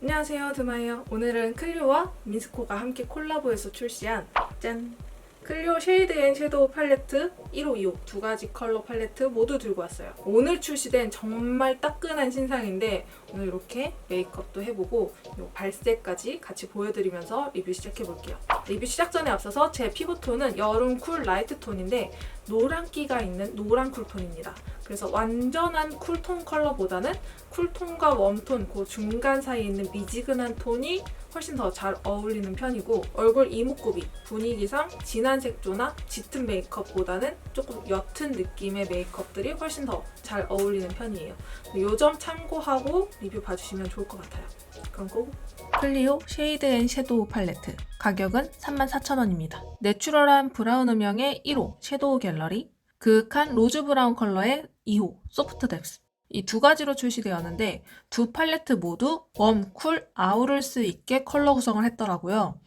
안녕하세요, 드마예요. 오늘은 클리오와 미스코가 함께 콜라보해서 출시한 짠! 클리오 쉐이드 앤 섀도우 팔레트 1호, 2호 두 가지 컬러 팔레트 모두 들고 왔어요. 오늘 출시된 정말 따끈한 신상인데 오늘 이렇게 메이크업도 해보고 이 발색까지 같이 보여드리면서 리뷰 시작해볼게요. 리뷰 시작 전에 앞서서 제 피부톤은 여름 쿨 라이트 톤인데 노란기가 있는 노란 쿨톤입니다. 그래서 완전한 쿨톤 컬러보다는 쿨톤과 웜톤 그 중간 사이에 있는 미지근한 톤이 훨씬 더 잘 어울리는 편이고, 얼굴 이목구비 분위기상 진한 색조나 짙은 메이크업보다는 조금 옅은 느낌의 메이크업들이 훨씬 더 잘 어울리는 편이에요. 이 점 참고하고 리뷰 봐주시면 좋을 것 같아요. 그럼 고! 클리오 쉐이드 앤 섀도우 팔레트 가격은 34,000원입니다. 내추럴한 브라운 음영의 1호 섀도우 갤러리, 그윽한 로즈 브라운 컬러의 2호 소프트 뎁스, 이 두 가지로 출시되었는데 두 팔레트 모두 웜, 쿨, 아우를 수 있게 컬러 구성을 했더라고요.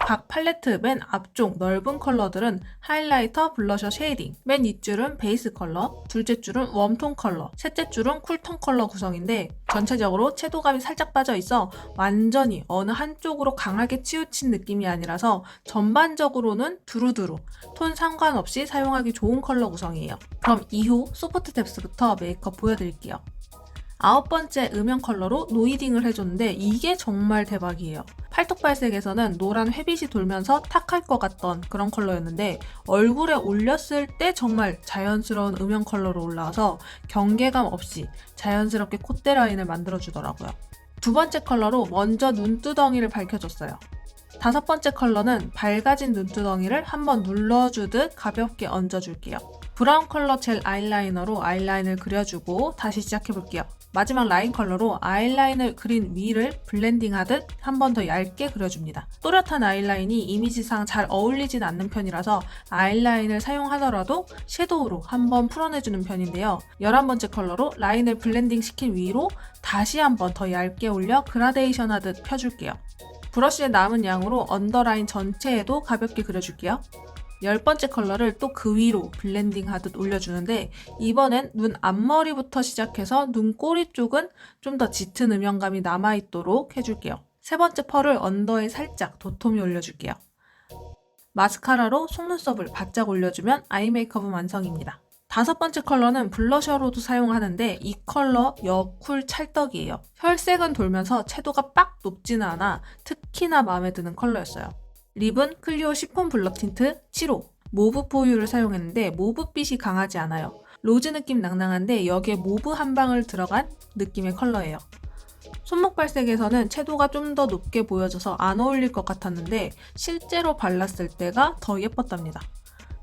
각 팔레트 맨 앞쪽 넓은 컬러들은 하이라이터, 블러셔, 쉐이딩, 맨 윗줄은 베이스 컬러, 둘째 줄은 웜톤 컬러, 셋째 줄은 쿨톤 컬러 구성인데 전체적으로 채도감이 살짝 빠져 있어 완전히 어느 한쪽으로 강하게 치우친 느낌이 아니라서 전반적으로는 두루두루 톤 상관없이 사용하기 좋은 컬러 구성이에요. 그럼 이후 소프트 뎁스부터 메이크업 보여드릴게요. 9번째 음영 컬러로 노이딩을 해줬는데 이게 정말 대박이에요. 팔뚝 발색에서는 노란 회빛이 돌면서 탁할 것 같던 그런 컬러였는데 얼굴에 올렸을 때 정말 자연스러운 음영 컬러로 올라와서 경계감 없이 자연스럽게 콧대 라인을 만들어주더라고요. 두 번째 컬러로 먼저 눈두덩이를 밝혀줬어요. 5번째 컬러는 밝아진 눈두덩이를 한번 눌러주듯 가볍게 얹어줄게요. 브라운 컬러 젤 아이라이너로 아이라인을 그려주고 다시 시작해볼게요. 마지막 라인 컬러로 아이라인을 그린 위를 블렌딩하듯 한 번 더 얇게 그려줍니다. 또렷한 아이라인이 이미지상 잘 어울리진 않는 편이라서 아이라인을 사용하더라도 섀도우로 한번 풀어내주는 편인데요. 11번째 컬러로 라인을 블렌딩 시킨 위로 다시 한 번 더 얇게 올려 그라데이션 하듯 펴줄게요. 브러쉬의 남은 양으로 언더라인 전체에도 가볍게 그려줄게요. 10번째 컬러를 또 그 위로 블렌딩 하듯 올려주는데 이번엔 눈 앞머리부터 시작해서 눈꼬리 쪽은 좀 더 짙은 음영감이 남아있도록 해줄게요. 세 번째 펄을 언더에 살짝 도톰히 올려줄게요. 마스카라로 속눈썹을 바짝 올려주면 아이 메이크업은 완성입니다. 5번째 컬러는 블러셔로도 사용하는데 이 컬러 여쿨 찰떡이에요. 혈색은 돌면서 채도가 빡 높지는 않아 특히나 마음에 드는 컬러였어요. 립은 클리오 시폰 블러 틴트 7호 모브 포유를 사용했는데 모브빛이 강하지 않아요. 로즈 느낌 낭낭한데 여기에 모브 한 방울 들어간 느낌의 컬러예요. 손목 발색에서는 채도가 좀 더 높게 보여져서 안 어울릴 것 같았는데 실제로 발랐을 때가 더 예뻤답니다.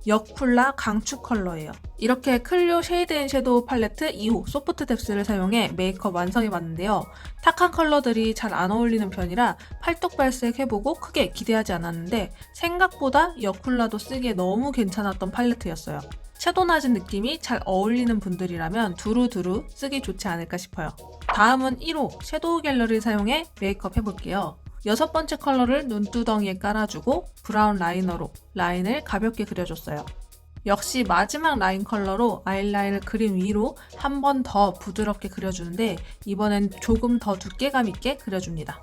여쿨라 강추 컬러예요. 이렇게 클리오 쉐이드 앤 섀도우 팔레트 2호 소프트 뎁스를 사용해 메이크업 완성해봤는데요. 탁한 컬러들이 잘 안 어울리는 편이라 팔뚝 발색 해보고 크게 기대하지 않았는데 생각보다 여쿨라도 쓰기에 너무 괜찮았던 팔레트였어요. 채도 낮은 느낌이 잘 어울리는 분들이라면 두루두루 쓰기 좋지 않을까 싶어요. 다음은 1호 섀도우 갤러리를 사용해 메이크업 해볼게요. 6번째 컬러를 눈두덩이에 깔아주고 브라운 라이너로 라인을 가볍게 그려줬어요. 역시 마지막 라인 컬러로 아이라인을 그린 위로 한 번 더 부드럽게 그려주는데 이번엔 조금 더 두께감 있게 그려줍니다.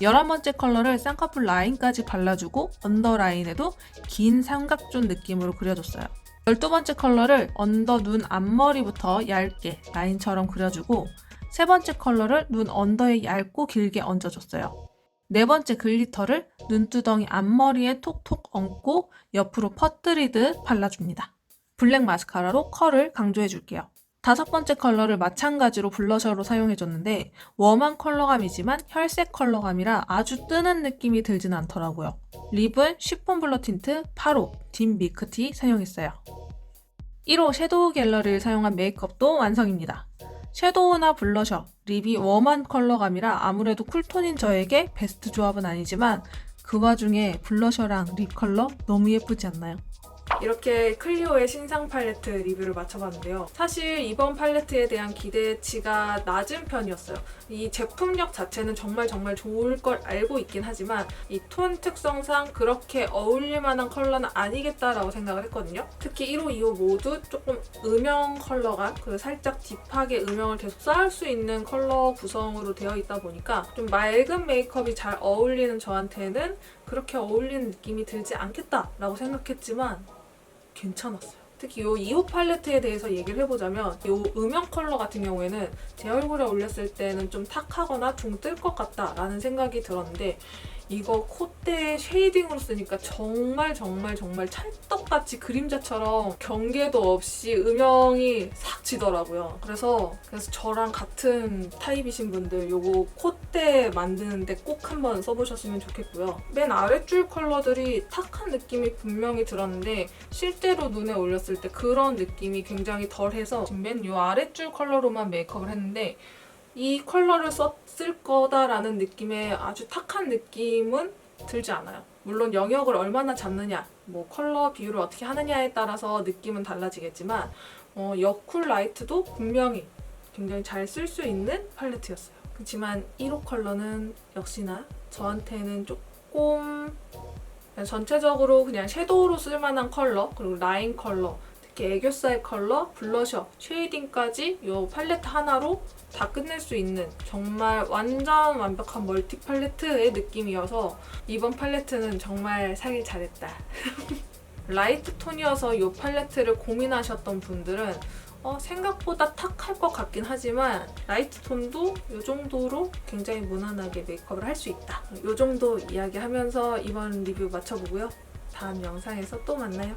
11번째 컬러를 쌍꺼풀 라인까지 발라주고 언더라인에도 긴 삼각존 느낌으로 그려줬어요. 12번째 컬러를 언더 눈 앞머리부터 얇게 라인처럼 그려주고 세 번째 컬러를 눈 언더에 얇고 길게 얹어줬어요. 네 번째 글리터를 눈두덩이 앞머리에 톡톡 얹고 옆으로 퍼뜨리듯 발라줍니다. 블랙 마스카라로 컬을 강조해줄게요. 5번째 컬러를 마찬가지로 블러셔로 사용해줬는데 웜한 컬러감이지만 혈색 컬러감이라 아주 뜨는 느낌이 들진 않더라고요. 립은 쉬폰 블러 틴트 8호 딥 밀크티 사용했어요. 1호 섀도우 갤러리를 사용한 메이크업도 완성입니다. 섀도우나 블러셔, 립이 웜한 컬러감이라 아무래도 쿨톤인 저에게 베스트 조합은 아니지만 그 와중에 블러셔랑 립 컬러 너무 예쁘지 않나요? 이렇게 클리오의 신상 팔레트 리뷰를 마쳐봤는데요. 사실 이번 팔레트에 대한 기대치가 낮은 편이었어요. 이 제품력 자체는 정말 좋을 걸 알고 있긴 하지만 이 톤 특성상 그렇게 어울릴 만한 컬러는 아니겠다라고 생각을 했거든요. 특히 15, 25 모두 조금 음영 컬러가 그리고 살짝 딥하게 음영을 계속 쌓을 수 있는 컬러 구성으로 되어 있다 보니까 좀 맑은 메이크업이 잘 어울리는 저한테는 그렇게 어울리는 느낌이 들지 않겠다라고 생각했지만 괜찮았어요. 특히 이 2호 팔레트에 대해서 얘기를 해보자면 이 음영 컬러 같은 경우에는 제 얼굴에 올렸을 때는 좀 탁하거나 중 뜰 것 같다라는 생각이 들었는데 이거 콧대에 쉐이딩으로 쓰니까 정말 찰떡같이 그림자처럼 경계도 없이 음영이 싹 지더라고요. 그래서 저랑 같은 타입이신 분들 요거 콧대 만드는데 꼭 한번 써보셨으면 좋겠고요. 맨 아랫줄 컬러들이 탁한 느낌이 분명히 들었는데 실제로 눈에 올렸을 때 그런 느낌이 굉장히 덜해서 지금 맨 요 아랫줄 컬러로만 메이크업을 했는데 이 컬러를 썼을 거다라는 느낌의 아주 탁한 느낌은 들지 않아요. 물론 영역을 얼마나 잡느냐, 뭐 컬러 비율을 어떻게 하느냐에 따라서 느낌은 달라지겠지만 여쿨 라이트도 분명히 굉장히 잘 쓸 수 있는 팔레트였어요. 그렇지만 1호 컬러는 역시나 저한테는 조금 전체적으로 그냥 섀도우로 쓸만한 컬러, 그리고 라인 컬러, 특히 애교살 컬러, 블러셔, 쉐이딩까지 이 팔레트 하나로 다 끝낼 수 있는 정말 완전 완벽한 멀티 팔레트의 느낌이어서 이번 팔레트는 정말 사길 잘했다. 라이트 톤이어서 이 팔레트를 고민하셨던 분들은 생각보다 탁할 것 같긴 하지만 라이트 톤도 이 정도로 굉장히 무난하게 메이크업을 할 수 있다. 이 정도 이야기하면서 이번 리뷰 마쳐보고요. 다음 영상에서 또 만나요.